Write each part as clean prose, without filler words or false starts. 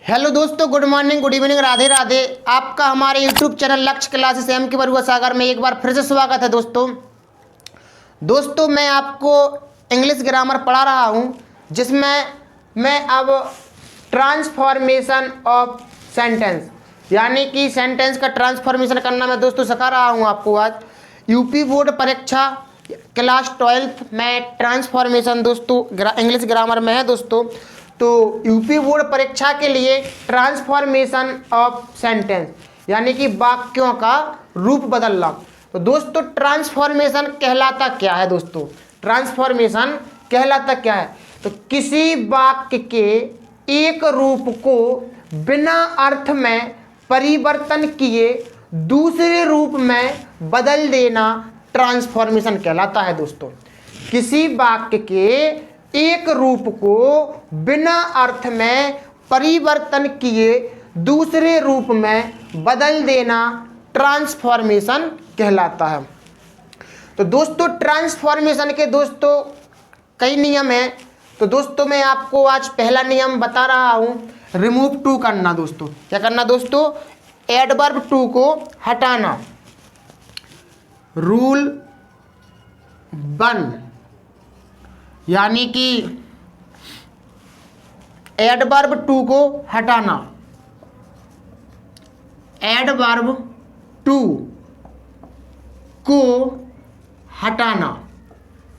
Hello दोस्तों, good morning, good evening, Radhe Radhe. आपका हमारे यूट्यूब चैनल लक्ष्य क्लासेस एम के बरुआ सागर में एक बार फिर से स्वागत है। दोस्तों मैं आपको इंग्लिश ग्रामर पढ़ा रहा हूं, जिसमें मैं अब ट्रांसफॉर्मेशन ऑफ सेंटेंस यानी कि सेंटेंस का ट्रांसफॉर्मेशन करना मैं दोस्तों सिखा रहा हूं आपको। आज यूपी बोर्ड परीक्षा क्लास 12th में ट्रांसफॉर्मेशन दोस्तों इंग्लिश ग्रामर में है दोस्तों। तो यूपी बोर्ड परीक्षा के लिए ट्रांसफॉर्मेशन ऑफ सेंटेंस यानी कि वाक्यों का रूप बदलना। तो दोस्तों ट्रांसफॉर्मेशन कहलाता क्या है? दोस्तों ट्रांसफॉर्मेशन कहलाता क्या है? तो किसी वाक्य के एक रूप को बिना अर्थ में परिवर्तन किए दूसरे रूप में बदल देना ट्रांसफॉर्मेशन कहलाता है। दोस्तों किसी वाक्य के एक रूप को बिना अर्थ में परिवर्तन किए दूसरे रूप में बदल देना ट्रांसफॉर्मेशन कहलाता है। तो दोस्तों ट्रांसफॉर्मेशन के दोस्तों कई नियम हैं। तो दोस्तों मैं आपको आज पहला नियम बता रहा हूं, रिमूव टू करना। दोस्तों क्या करना? दोस्तों एडवर्ब टू को हटाना। रूल 1 यानी कि एडवर्ब टू को हटाना। एडवर्ब टू को हटाना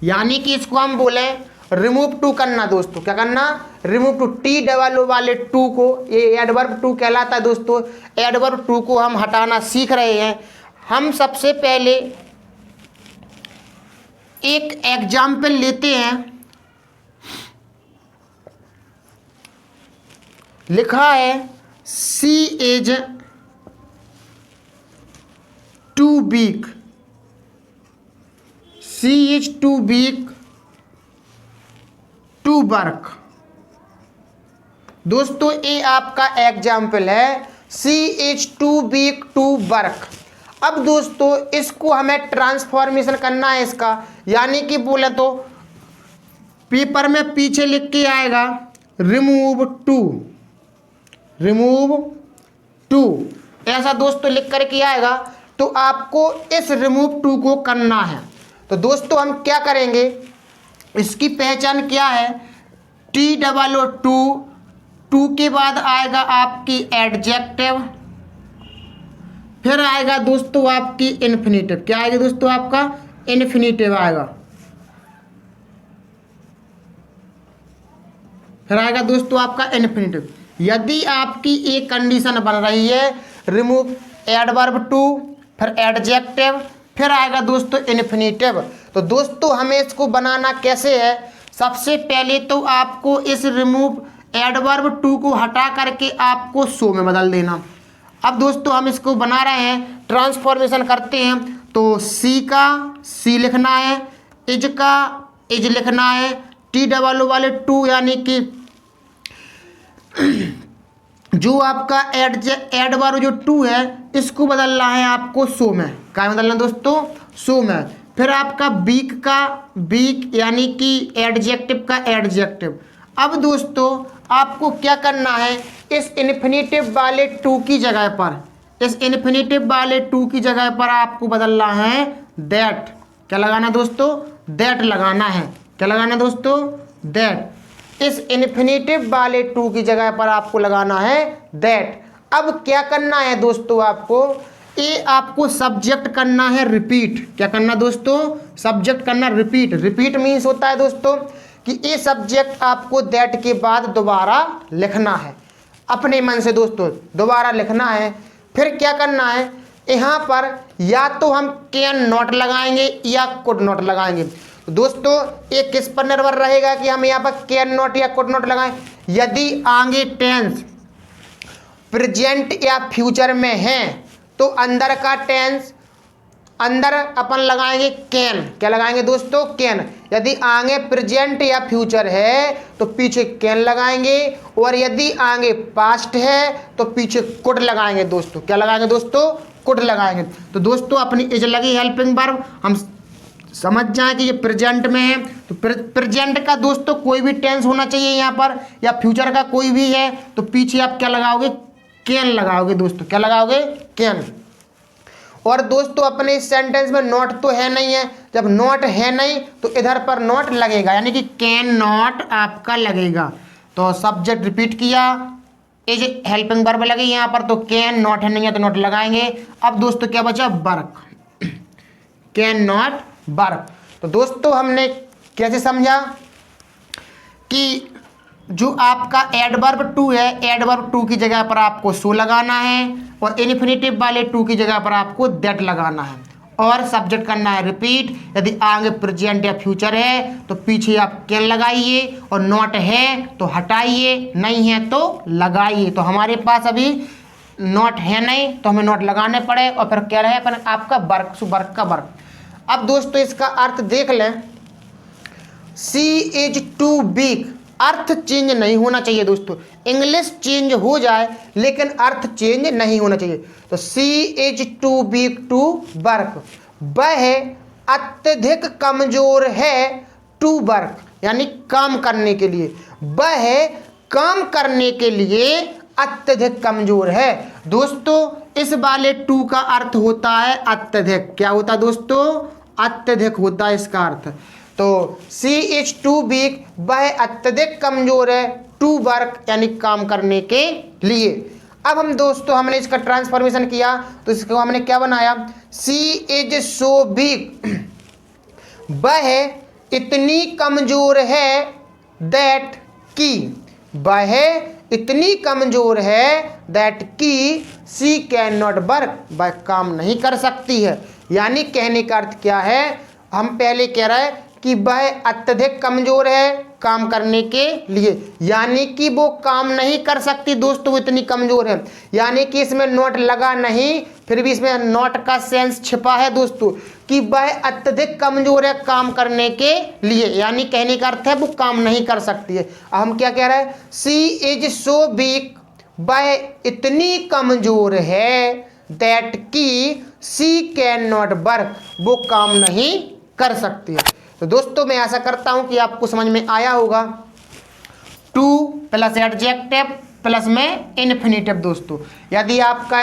यानी कि इसको हम बोले रिमूव टू करना। दोस्तों क्या करना? Remove too. T double O वाले टू को, ये एडवर्ब टू कहलाता है। दोस्तों एडवर्ब टू को हम हटाना सीख रहे हैं। हम सबसे पहले एक एग्जाम्पल लेते हैं। लिखा है she is too weak. She is too weak to work. दोस्तों ये आपका एग्जाम्पल है, she is too weak to work. अब दोस्तों इसको हमें ट्रांसफॉर्मेशन करना है इसका, यानी कि बोले तो पेपर में पीछे लिख के आएगा रिमूव टू। रिमूव टू ऐसा दोस्तों लिख कर के आएगा। तो आपको इस रिमूव टू को करना है। तो दोस्तों हम क्या करेंगे, इसकी पहचान क्या है? T double O too, too के बाद आएगा आपकी एडजेक्टिव, फिर आएगा दोस्तों आपकी इन्फिनिटिव। क्या आएगा दोस्तों? आपका इन्फिनिटिव आएगा। फिर आएगा दोस्तों आपका इन्फिनिटिव। यदि आपकी एक कंडीशन बन रही है, रिमूव एडवर्ब टू, फिर एडजेक्टिव, फिर आएगा दोस्तों इन्फिनिटिव। तो दोस्तों हमें इसको बनाना कैसे है? सबसे पहले तो आपको इस रिमूव एडवर्ब टू को हटा करके आपको सो में बदल देना। अब दोस्तों हम इसको बना रहे हैं, ट्रांसफॉर्मेशन करते हैं। तो सी का सी लिखना है, इज का इज लिखना है, टी डबल ओ वाले टू यानी कि जो आपका एडवर्ब जो टू है इसको बदलना है आपको सो में। क्या बदलना दोस्तों? सो में। फिर आपका वीक का वीक यानी कि एडजेक्टिव का एडजेक्टिव। अब दोस्तों आपको क्या करना है, इस इन्फिनिटिव वाले टू की जगह पर, इस इन्फिनिटिव वाले टू की जगह पर आपको बदलना है दैट। क्या लगाना दोस्तों? दैट लगाना है। क्या लगाना दोस्तों? दैट। इस इन्फिनिटिव वाले टू की जगह पर आपको लगाना है दैट। अब क्या करना है दोस्तों? आपको ये आपको सब्जेक्ट करना है रिपीट। क्या करना दोस्तों? सब्जेक्ट करना रिपीट। रिपीट मीन्स होता है दोस्तों कि ये सब्जेक्ट आपको दैट के बाद दोबारा लिखना है अपने मन से। दोस्तों दोबारा लिखना है। फिर क्या करना है, यहाँ पर या तो हम कैन नॉट लगाएंगे या कुड नॉट लगाएंगे। दोस्तों ये किस पर निर्भर रहेगा कि हम यहाँ पर कैन नॉट या कुड नॉट लगाएं। यदि आगे टेंस प्रेजेंट या फ्यूचर में है तो अंदर का टेंस अंदर अपन लगाएंगे कैन। क्या लगाएंगे दोस्तों? कैन। यदि आगे प्रेजेंट या फ्यूचर है तो पीछे कैन लगाएंगे, और यदि आगे पास्ट है तो पीछे कुड लगाएंगे। दोस्तों क्या लगाएंगे दोस्तों? कुड लगाएंगे। तो दोस्तों अपनी इज लगी हेल्पिंग वर्ब हम समझ जाए कि ये प्रेजेंट में है, तो प्रेजेंट का दोस्तों कोई भी टेंस होना चाहिए यहाँ पर, या फ्यूचर का कोई भी है तो पीछे आप क्या लगाओगे, कैन लगाओगे दोस्तों, क्या लगाओगे, कैन। और दोस्तों अपने इस सेंटेंस में नॉट तो है नहीं है, जब नॉट है नहीं तो इधर पर नॉट लगेगा, यानी कि कैन नॉट आपका लगेगा। तो सब्जेक्ट रिपीट किया, इज हेल्पिंग वर्ब लगे यहाँ पर, तो कैन नॉट है नहीं है तो नॉट लगाएंगे। अब दोस्तों क्या बचा, वर्क, कैन नॉट वर्क। तो दोस्तों हमने कैसे समझा कि जो आपका एडवर्ब टू है, एडवर्ब टू की जगह पर आपको सो लगाना है, और इन्फिनेटिव वाले टू की जगह पर आपको दैट लगाना है, और सब्जेक्ट करना है रिपीट। यदि आगे प्रेजेंट या फ्यूचर है तो पीछे आप कैन लगाइए, और नॉट है तो हटाइए, नहीं है तो लगाइए। तो हमारे पास अभी नॉट है नहीं तो हमें नॉट लगाने पड़े, और फिर क्या रहे अपन आपका वर्क, वर्क का वर्क। अब दोस्तों इसका अर्थ देख लें, सी इज टू बिग, अर्थ चेंज नहीं होना चाहिए दोस्तों, इंग्लिश चेंज हो जाए लेकिन अर्थ चेंज नहीं होना चाहिए। तो she is too big to work, वह अत्यधिक कमजोर है टू वर्क, यानी काम करने के लिए, वह काम करने के लिए अत्यधिक कमजोर है। दोस्तों इस वाले टू का अर्थ होता है अत्यधिक, क्या होता है दोस्तों, अत्यधिक होता है इसका अर्थ। तो सी इज टू बिग, वह अत्यधिक कमजोर है टू वर्क, यानी काम करने के लिए। अब हम दोस्तों हमने इसका ट्रांसफॉर्मेशन किया तो इसको हमने क्या बनाया, सी इज सो बिग, वह इतनी कमजोर है दैट की, वह इतनी कमजोर है दैट की सी कैन नॉट वर्क, वह काम नहीं कर सकती है। यानी कहने का अर्थ क्या है, हम पहले कह रहे हैं कि वह अत्यधिक कमजोर है काम करने के लिए, यानी कि वो काम नहीं कर सकती दोस्तों, वो इतनी कमजोर है। यानी कि इसमें नॉट लगा नहीं, फिर भी इसमें नॉट का सेंस छिपा है दोस्तों, कि वह अत्यधिक कमजोर है काम करने के लिए, यानी कहने का अर्थ है वो काम नहीं कर सकती है। अब हम क्या कह रहे हैं, सी इज सो वीक, वह इतनी कमजोर है दैट की सी कैन नॉट वर्क, वो काम नहीं कर सकती है। तो दोस्तों मैं आशा करता हूं कि आपको समझ में आया होगा। टू प्लस एडजेक्टिव प्लस में इन्फिनेटिव दोस्तों, यदि आपका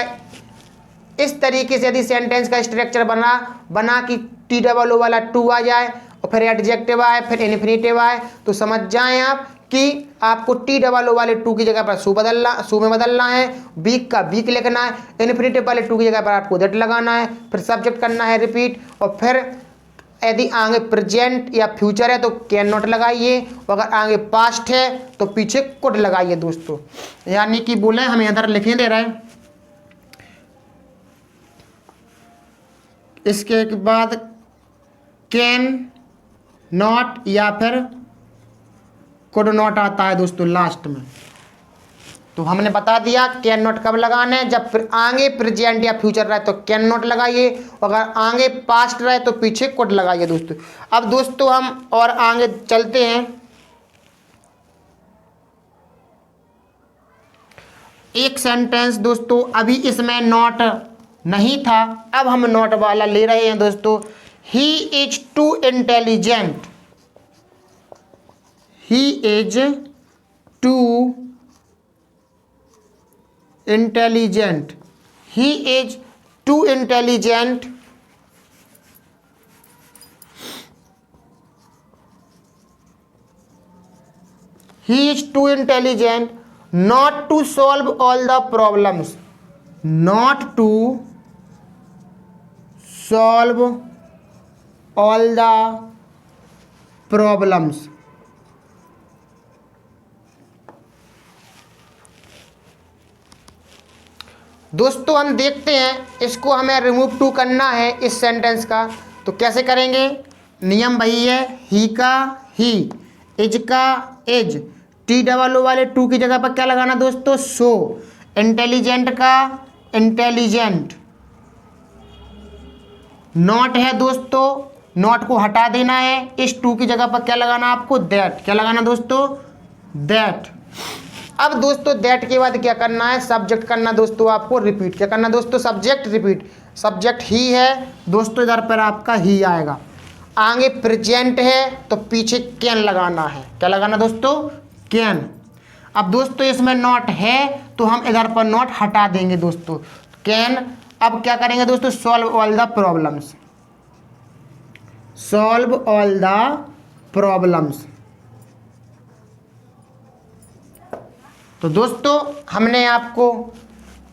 इस तरीके से यदि सेंटेंस का स्ट्रक्चर बना कि टी डबल ओ वाला टू आ जाए और फिर एडजेक्टिव आए फिर इन्फिनेटिव आए, तो समझ जाएं आप कि आपको टी डबल ओ वाले टू की जगह पर सू में बदलना है, वीक का वीक लिखना है, इन्फिनेटिव वाले टू की जगह पर आपको दैट लगाना है, फिर सब्जेक्ट करना है रिपीट, और फिर यदि आगे प्रेजेंट या फ्यूचर है तो कैन नॉट लगाइए, अगर आगे पास्ट है तो पीछे कुड लगाइए दोस्तों। यानी कि बोले हमें इधर लिखने दे रहे हैं, इसके बाद कैन नॉट या फिर कुड नॉट आता है दोस्तों लास्ट में। तो हमने बता दिया कैन नॉट कब लगाना है, जब फिर आगे प्रेजेंट या फ्यूचर रहे तो कैन नॉट लगाइए, अगर आगे पास्ट रहे तो पीछे कुड लगाइए दोस्तों। अब दोस्तों हम और आगे चलते हैं, एक सेंटेंस दोस्तों अभी इसमें नॉट नहीं था, अब हम नॉट वाला ले रहे हैं दोस्तों। He is too intelligent, he is too intelligent, he is too intelligent he is too intelligent not to solve all the problems, not to solve all the problems. दोस्तों हम देखते हैं, इसको हमें रिमूव टू करना है इस सेंटेंस का, तो कैसे करेंगे, नियम वही है, ही का ही, इज का इज, टी डबल ओ वाले टू की जगह पर क्या लगाना दोस्तों, सो, इंटेलिजेंट का इंटेलिजेंट, नॉट है दोस्तों, नॉट को हटा देना है, इस टू की जगह पर क्या लगाना आपको, दैट, क्या लगाना दोस्तों, दैट। अब दोस्तों दैट के बाद क्या करना है, सब्जेक्ट करना दोस्तों आपको रिपीट, क्या करना दोस्तों, सब्जेक्ट रिपीट, सब्जेक्ट ही है दोस्तों, इधर पर आपका ही आएगा। आगे प्रेजेंट है तो पीछे कैन लगाना है। क्या लगाना दोस्तों? कैन। अब दोस्तों इसमें नॉट है तो हम इधर पर नॉट हटा देंगे दोस्तों, कैन। अब क्या करेंगे दोस्तों? Solve all the problems. Solve all the problems. तो दोस्तों हमने आपको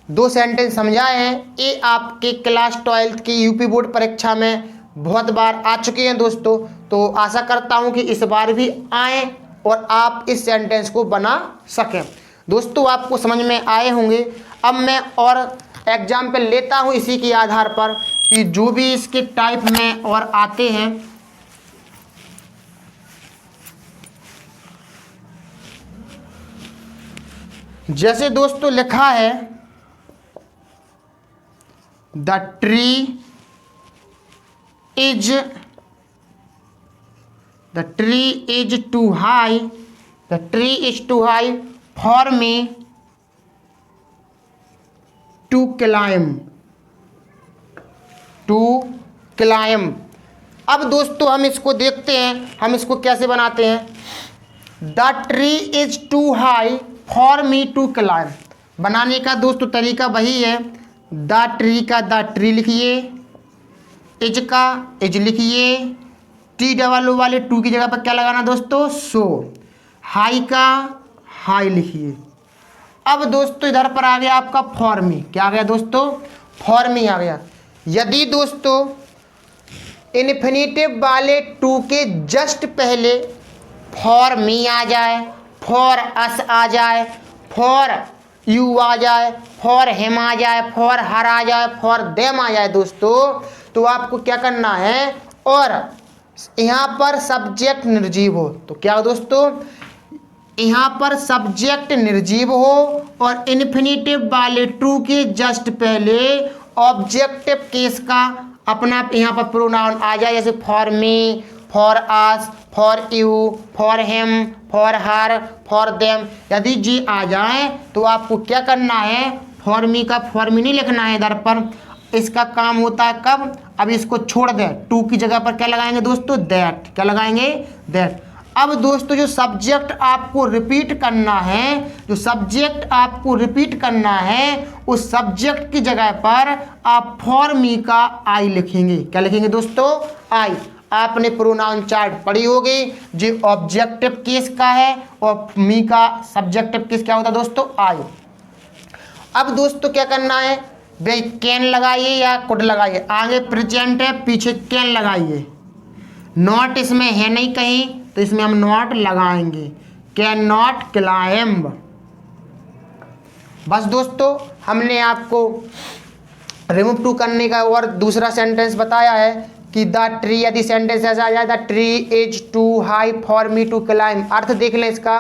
2 सेंटेंस समझाए हैं। ये आपके क्लास 12th की यूपी बोर्ड परीक्षा में बहुत बार आ चुके हैं दोस्तों, तो आशा करता हूं कि इस बार भी आए और आप इस सेंटेंस को बना सकें। दोस्तों आपको समझ में आए होंगे। अब मैं और एग्जाम्पल लेता हूं इसी के आधार पर कि जो भी इसके टाइप में और आते हैं। जैसे दोस्तों लिखा है the tree is too high, the tree is too high for me to climb. अब दोस्तों हम इसको देखते हैं, हम इसको कैसे बनाते हैं। The tree is too high for me to climb. बनाने का दोस्तों तरीका वही है। द ट्री का द ट्री लिखिए, इज का इज लिखिए, टी डबल ओ वाले टू की जगह पर क्या लगाना दोस्तों? सो। हाई का हाई लिखिए। अब दोस्तों इधर पर आ गया आपका फॉर मी। क्या आ गया दोस्तों? फॉर मी आ गया। यदि दोस्तों इन्फिनेटिव वाले टू के जस्ट पहले फॉर मी आ जाए, फॉर अस आ जाए, फॉर यू आ जाए, फॉर हिम आ जाए, फॉर हर आ जाए, फॉर देम आ जाए दोस्तों, तो आपको क्या करना है? और यहाँ पर सब्जेक्ट निर्जीव हो तो क्या हो दोस्तों? यहाँ पर सब्जेक्ट निर्जीव हो और इन्फिनेटिव वाले टू के जस्ट पहले ऑब्जेक्टिव केस का अपना यहाँ पर प्रोनाउन आ जाए। जैसे for me, for us, for you, for him, for her, for them. यदि जी आ जाए तो आपको क्या करना है? फॉर मी का फॉर मी नहीं लिखना है इधर पर। इसका काम होता है कब? अब इसको छोड़ दें, टू की जगह पर क्या लगाएंगे दोस्तों? दैट। क्या लगाएंगे? दैट। अब दोस्तों जो सब्जेक्ट आपको रिपीट करना है, जो सब्जेक्ट आपको रिपीट करना है, उस सब्जेक्ट की जगह पर आप फॉर मी का आई लिखेंगे। क्या लिखेंगे दोस्तों? आई। आपने प्रोनाउन चार्ट पढ़ी होगी, जो ऑब्जेक्टिव केस का है और मी का सब्जेक्टिव केस क्या होता है दोस्तों? आई। अब दोस्तों क्या करना है? भाई कैन लगाइए या कुड लगाइए। आगे प्रेजेंट है, पीछे कैन लगाइए। नॉट इसमें है नहीं कहीं तो इसमें हम नॉट लगाएंगे। Can not climb. बस दोस्तों हमने आपको रिमूव टू करने का और दूसरा सेंटेंस बताया है कि द ट्री, यदि सेंटेंस ऐसा आ जाए the tree is too high for me to climb. अर्थ देख लें इसका।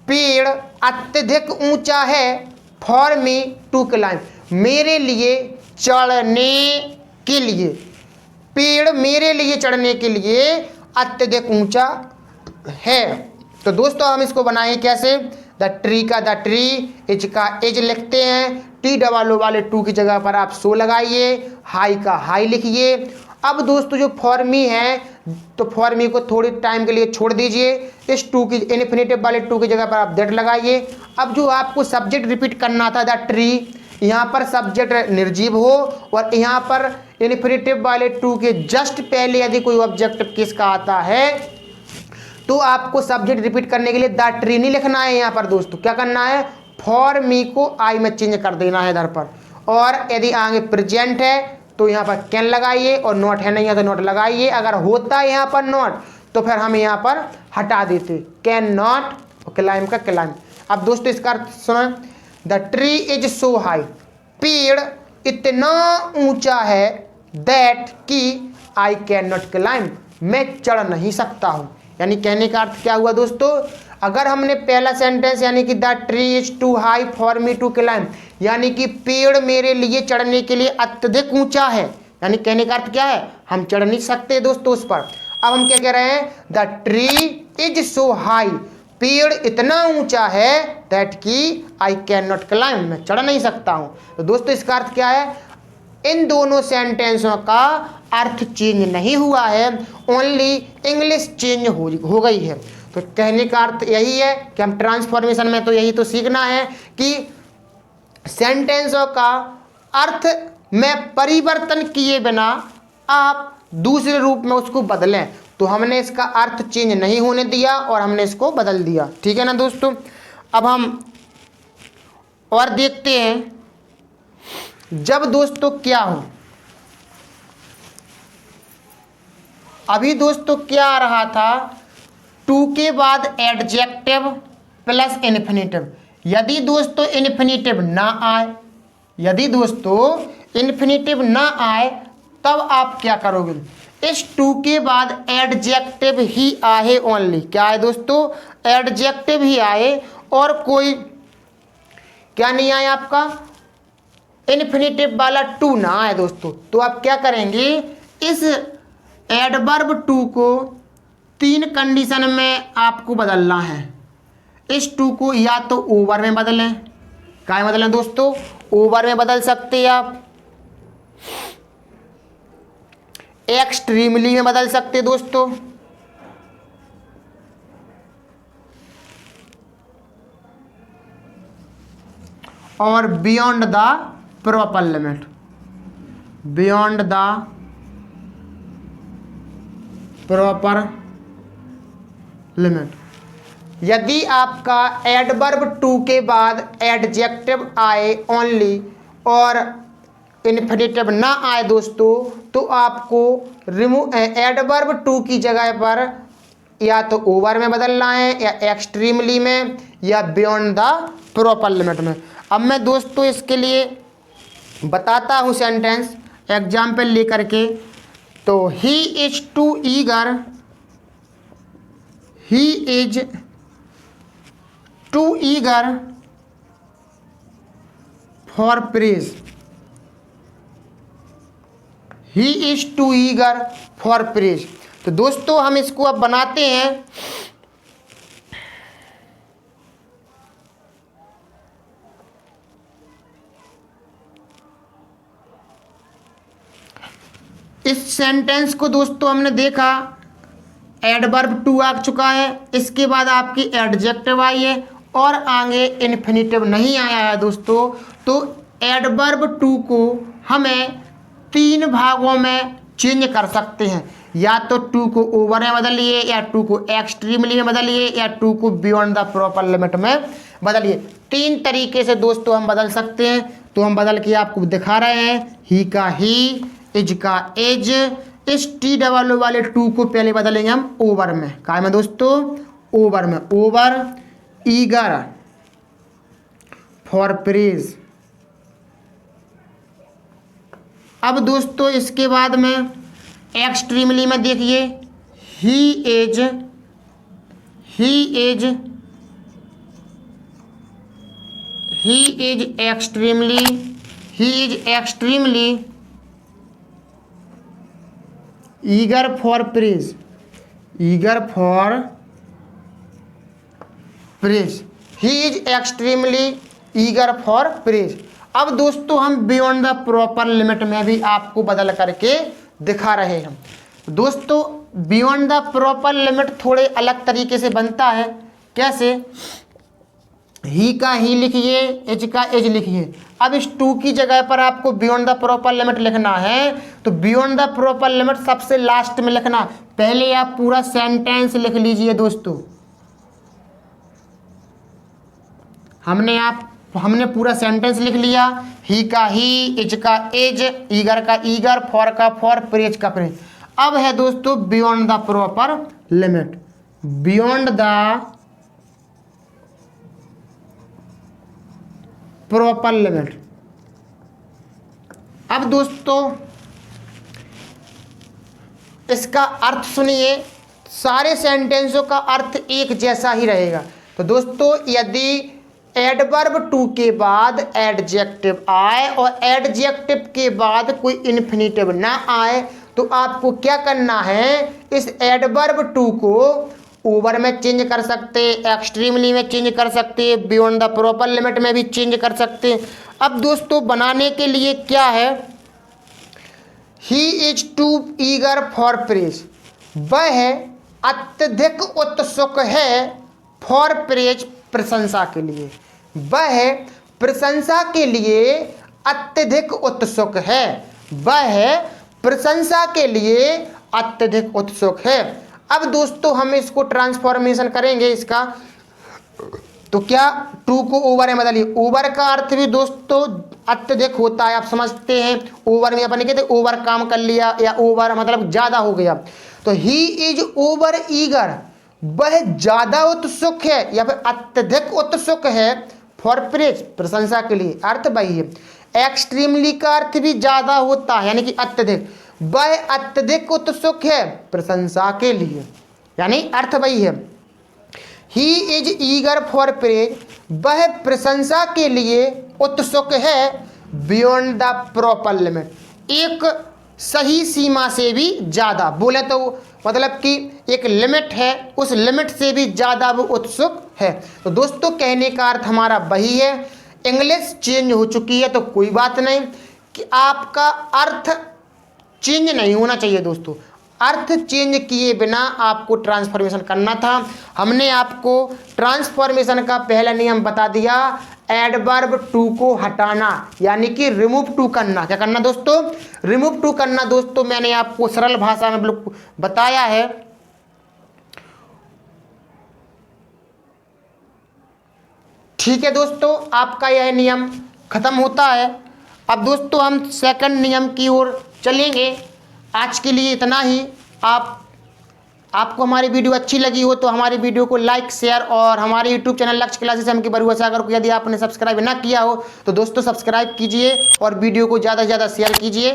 पेड़ अत्यधिक ऊंचा है फॉर मी टू क्लाइंब, मेरे लिए चढ़ने के लिए। पेड़ मेरे लिए चढ़ने के लिए अत्यधिक ऊंचा है। तो दोस्तों हम इसको बनाएंगे कैसे? द ट्री का द ट्री, इज का इज लिखते हैं, टी डबल ओ वाले टू की जगह पर आप सो लगाइए, हाई का हाई लिखिए। अब दोस्तों जो फॉर मी है तो फॉर मी को थोड़ी टाइम के लिए छोड़ दीजिए। इस टू की इन्फिनेटिव वाले टू की जगह पर आप दैट लगाइए। अब जो आपको सब्जेक्ट रिपीट करना था द ट्री, यहाँ पर सब्जेक्ट निर्जीव हो और यहाँ पर इन्फिनेटिव वाले टू के जस्ट पहले यदि कोई ऑब्जेक्टिव किसका आता है तो आपको सब्जेक्ट रिपीट करने के लिए द ट्री नहीं लिखना है। यहाँ पर दोस्तों क्या करना है? फॉर मी को आई में चेंज कर देना है इधर पर। और यदि आगे प्रेजेंट है तो यहाँ पर कैन लगाइए और नॉट है नहीं है तो नॉट लगाइए। अगर होता है यहाँ पर नॉट तो फिर हम यहाँ पर हटा देते, कैन नॉट क्लाइम का क्लाइम। अब दोस्तों इसका अर्थ सुनो। The tree is so high, पेड़ इतना ऊंचा है दैट कि आई कैन नॉट क्लाइम, मैं चढ़ नहीं सकता हूँ। यानी कहने का अर्थ क्या हुआ दोस्तों? अगर हमने पहला सेंटेंस यानी कि the tree is too high for me to climb, यानी कि पेड़ मेरे लिए चढ़ने के लिए अत्यधिक ऊंचा है, यानी कहने का अर्थ क्या है? हम चढ़ नहीं सकते दोस्तों उस पर। अब हम क्या कह रहे हैं? The tree is so high, पेड़ इतना ऊंचा है दैट कि आई कैन नॉट क्लाइम, मैं चढ़ नहीं सकता हूं। तो दोस्तों इसका अर्थ क्या है? इन दोनों सेंटेंसों का अर्थ चेंज नहीं हुआ है, ओनली इंग्लिश चेंज हो गई है। तो कहने का अर्थ यही है कि हम ट्रांसफॉर्मेशन में तो यही तो सीखना है कि सेंटेंसों का अर्थ में परिवर्तन किए बिना आप दूसरे रूप में उसको बदलें। तो हमने इसका अर्थ चेंज नहीं होने दिया और हमने इसको बदल दिया, ठीक है ना दोस्तों। अब हम और देखते हैं जब दोस्तों क्या हो। अभी दोस्तों क्या आ रहा था, टू के बाद एडजेक्टिव प्लस इन्फिनेटिव। यदि दोस्तों इन्फिनेटिव ना आए, यदि दोस्तों इन्फिनेटिव ना आए तब आप क्या करोगे, इस टू के बाद एडजेक्टिव ही आए, ओनली क्या है दोस्तों, एडजेक्टिव ही आए और कोई क्या नहीं आए, आपका इन्फिनेटिव वाला टू ना आए दोस्तों। तो आप क्या करेंगे, इस एडवर्ब टू को 3 कंडीशन में आपको बदलना है। इस टू को या तो ओवर में बदलें, क्या में बदलें दोस्तों, ओवर में बदल सकते हैं आप, एक्सट्रीमली में बदल सकते दोस्तों, और beyond the proper limit, beyond the proper limit. यदि आपका एडवर्ब टू के बाद एडजेक्टिव आए ओनली और इन्फिनेटिव ना आए दोस्तों, तो आपको एडवर्ब टू की जगह पर या तो ओवर में बदलना है, या एक्सट्रीमली में, या बियॉन्ड द प्रॉपर लिमिट में। अब मैं दोस्तों इसके लिए बताता हूँ सेंटेंस एग्जाम्पल लेकर के। तो he is too eager, he is too eager for praise, he is too eager for praise. तो दोस्तों हम इसको अब बनाते हैं। इस सेंटेंस को दोस्तों हमने देखा, एडवर्ब टू आ चुका है, इसके बाद आपकी एडजेक्टिव आई है और आगे इन्फिनेटिव नहीं आया है दोस्तों। तो एडवर्ब टू को हमें 3 भागों में चेंज कर सकते हैं, या तो टू को ओवर में बदलिए, या टू को एक्सट्रीमली में बदलिए, या टू को बियॉन्ड द प्रॉपर लिमिट में बदलिए। 3 तरीके से दोस्तों हम बदल सकते हैं। तो हम बदल के आपको दिखा रहे हैं, ही का ही, इज का इज, इस टी डबल वाले टू को पहले बदलेंगे हम ओवर में, क्या में दोस्तों, ओवर में, ओवर ईगर फॉर प्रेज। अब दोस्तों इसके बाद में एक्सट्रीमली में देखिए, he is, he is, he is extremely, he is extremely eager for praise, eager for praise, he is extremely eager for praise. अब दोस्तों हम बियॉन्ड द प्रॉपर लिमिट में भी आपको बदल करके दिखा रहे हैं। दोस्तों बियॉन्ड द प्रॉपर लिमिट थोड़े अलग तरीके से बनता है। कैसे, ही का ही लिखिए, एज का एज लिखिए। अब इस टू की जगह पर आपको बियॉन्ड द प्रॉपर लिमिट लिखना है, तो बियॉन्ड द प्रॉपर लिमिट सबसे लास्ट में लिखना। पहले आप पूरा सेंटेंस लिख लीजिए दोस्तों। हमने पूरा सेंटेंस लिख लिया, ही का ही, इज का इज, ईगर का ईगर, फॉर का फॉर, प्रेज का प्रेज। अब है दोस्तों beyond the proper limit, beyond the proper limit. अब दोस्तों इसका अर्थ सुनिए, सारे सेंटेंसों का अर्थ एक जैसा ही रहेगा। तो दोस्तों यदि एडवर्ब टू के बाद एडजेक्टिव आए और एडजेक्टिव के बाद कोई इन्फिनेटिव ना आए, तो आपको क्या करना है, इस एडवर्ब टू को ओवर में चेंज कर सकते, एक्सट्रीमली में चेंज कर सकते, बियॉन्ड द प्रॉपर लिमिट में भी चेंज कर सकते। अब दोस्तों बनाने के लिए क्या है, he is too eager for praise, वह अत्यधिक उत्सुक है फॉर प्रेज, प्रशंसा के लिए, वह प्रशंसा के लिए अत्यधिक उत्सुक है, वह प्रशंसा के लिए अत्यधिक उत्सुक है। अब दोस्तों हम इसको ट्रांसफॉर्मेशन करेंगे इसका, तो क्या टू को ओवर में बदलिए। ओवर का अर्थ भी दोस्तों अत्यधिक होता है, आप समझते हैं। ओवर में अपन कहते ओवर काम कर लिया, या ओवर मतलब ज्यादा हो गया। तो ही इज ओवर ईगर, वह ज्यादा उत्सुक है या फिर अत्यधिक उत्सुक है फॉर प्रेज, प्रशंसा के लिए, अर्थ वही है। एक्सट्रीमली का अर्थ भी ज्यादा होता है यानी कि अत्यधिक, वह अत्यधिक उत्सुक है प्रशंसा के लिए, यानी अर्थ वही है। He is eager for praise, वह प्रशंसा के लिए उत्सुक है बियॉन्ड द प्रॉपर लिमिट, एक सही सीमा से भी ज़्यादा, बोले तो मतलब कि एक लिमिट है, उस लिमिट से भी ज़्यादा वो उत्सुक है। तो दोस्तों कहने का अर्थ हमारा वही है। इंग्लिश चेंज हो चुकी है तो कोई बात नहीं, कि आपका अर्थ चेंज नहीं होना चाहिए दोस्तों। अर्थ चेंज किए बिना आपको ट्रांसफॉर्मेशन करना था। हमने आपको ट्रांसफॉर्मेशन का पहला नियम बता दिया, एडवर्ब टू को हटाना, यानी कि रिमूव टू करना। क्या करना दोस्तों? रिमूव टू करना। दोस्तों मैंने आपको सरल भाषा में बताया है। ठीक है दोस्तों, आपका यह नियम खत्म होता है। अब दोस्तों हम सेकंड नियम की ओर चलेंगे। आज के लिए इतना ही। आपको हमारी वीडियो अच्छी लगी हो तो हमारी वीडियो को लाइक, शेयर और हमारे यूट्यूब चैनल लक्ष्य क्लासेस एम के बरुआ सागर को यदि आपने सब्सक्राइब ना किया हो तो दोस्तों सब्सक्राइब कीजिए और वीडियो को ज़्यादा से ज़्यादा शेयर कीजिए।